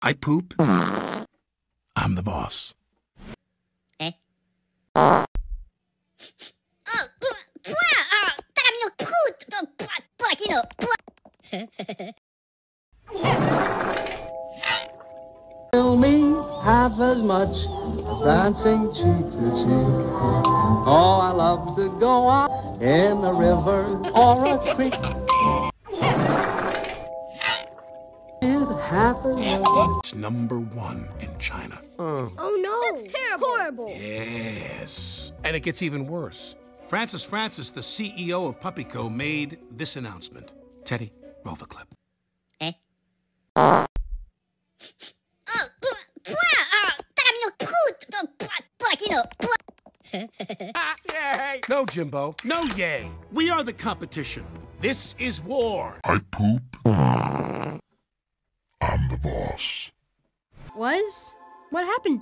I poop. I'm the boss. Eh? Thrill me half as much as dancing cheek to cheek. Oh, I love to go out in a river or a creek. Half as much. It's #1 in China. Oh no! That's terrible! Horrible! Yes. And it gets even worse. Francis, the CEO of PuppyCo, made this announcement. Teddy, roll the clip. Eh? No, Jimbo. No yay. We are the competition. This is war. I poop. I'm the boss. What happened to him?